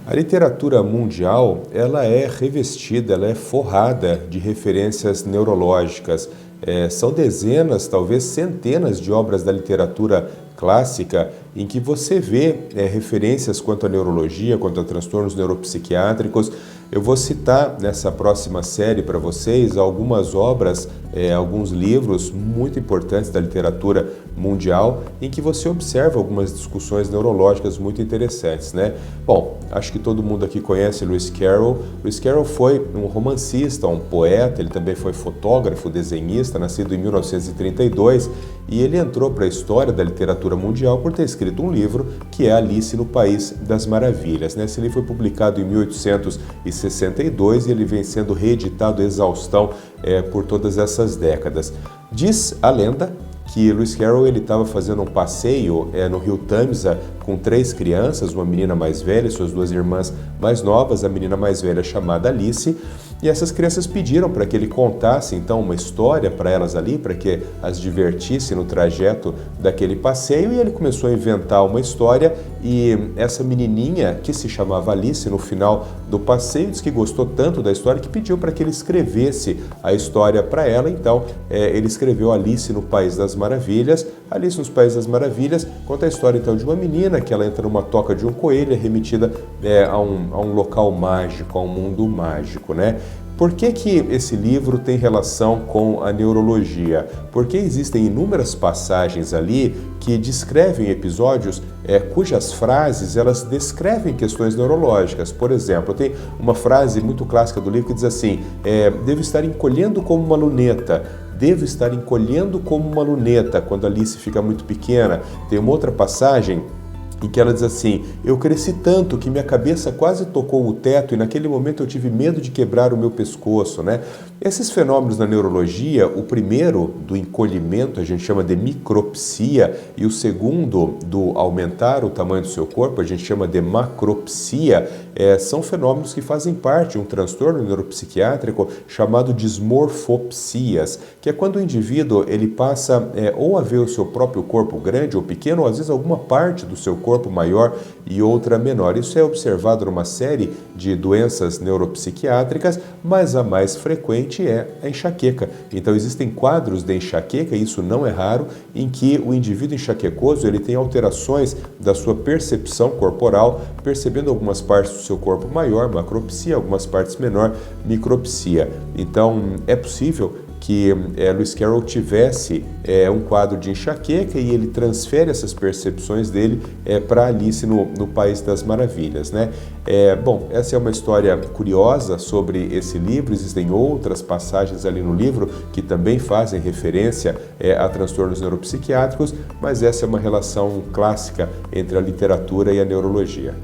A literatura mundial, ela é revestida, ela é forrada de referências neurológicas. São dezenas, talvez centenas de obras da literatura clássica em que você vê referências quanto à neurologia, quanto a transtornos neuropsiquiátricos. Eu vou citar nessa próxima série para vocês algumas obras, alguns livros muito importantes da literatura mundial em que você observa algumas discussões neurológicas muito interessantes, né? Bom, acho que todo mundo aqui conhece Lewis Carroll. Lewis Carroll foi um romancista, um poeta, ele também foi fotógrafo, desenhista, nascido em 1932, e ele entrou para a história da literatura mundial por ter escrito um livro que é Alice no País das Maravilhas, né? Esse livro foi publicado em 1862 e ele vem sendo reeditado a exaustão por todas essas décadas. Diz a lenda que Lewis Carroll estava fazendo um passeio no rio Tamisa com 3 crianças, uma menina mais velha e suas 2 irmãs mais novas, a menina mais velha chamada Alice, e essas crianças pediram para que ele contasse então uma história para elas ali, para que as divertisse no trajeto daquele passeio, e ele começou a inventar uma história, e essa menininha, que se chamava Alice, no final do passeio, disse que gostou tanto da história que pediu para que ele escrevesse a história para ela. Então ele escreveu Alice no País das Maravilhas. Alice nos Países das Maravilhas conta a história então de uma menina que ela entra numa toca de um coelho, é remetida a um local mágico, a um mundo mágico, né? Por que esse livro tem relação com a neurologia? Porque existem inúmeras passagens ali que descrevem episódios cujas frases elas descrevem questões neurológicas. Por exemplo, tem uma frase muito clássica do livro que diz assim: devo estar encolhendo como uma luneta. Devo estar encolhendo como uma luneta, quando Alice fica muito pequena. Tem uma outra passagem em que ela diz assim: eu cresci tanto que minha cabeça quase tocou o teto e naquele momento eu tive medo de quebrar o meu pescoço, né? Esses fenômenos na neurologia, o primeiro do encolhimento a gente chama de micropsia, e o segundo do aumentar o tamanho do seu corpo a gente chama de macropsia, são fenômenos que fazem parte de um transtorno neuropsiquiátrico chamado dismorfopsias, que é quando o indivíduo ele passa ou a ver o seu próprio corpo grande ou pequeno, ou às vezes alguma parte do seu corpo maior e outra menor. Isso é observado numa série de doenças neuropsiquiátricas, mas a mais frequente é a enxaqueca. Então existem quadros de enxaqueca, e isso não é raro, em que o indivíduo enxaquecoso ele tem alterações da sua percepção corporal, percebendo algumas partes do seu corpo maior, macropsia, algumas partes menor, micropsia. Então é possível que Lewis Carroll tivesse um quadro de enxaqueca e ele transfere essas percepções dele para Alice no País das Maravilhas, né? Bom, essa é uma história curiosa sobre esse livro. Existem outras passagens ali no livro que também fazem referência a transtornos neuropsiquiátricos, mas essa é uma relação clássica entre a literatura e a neurologia.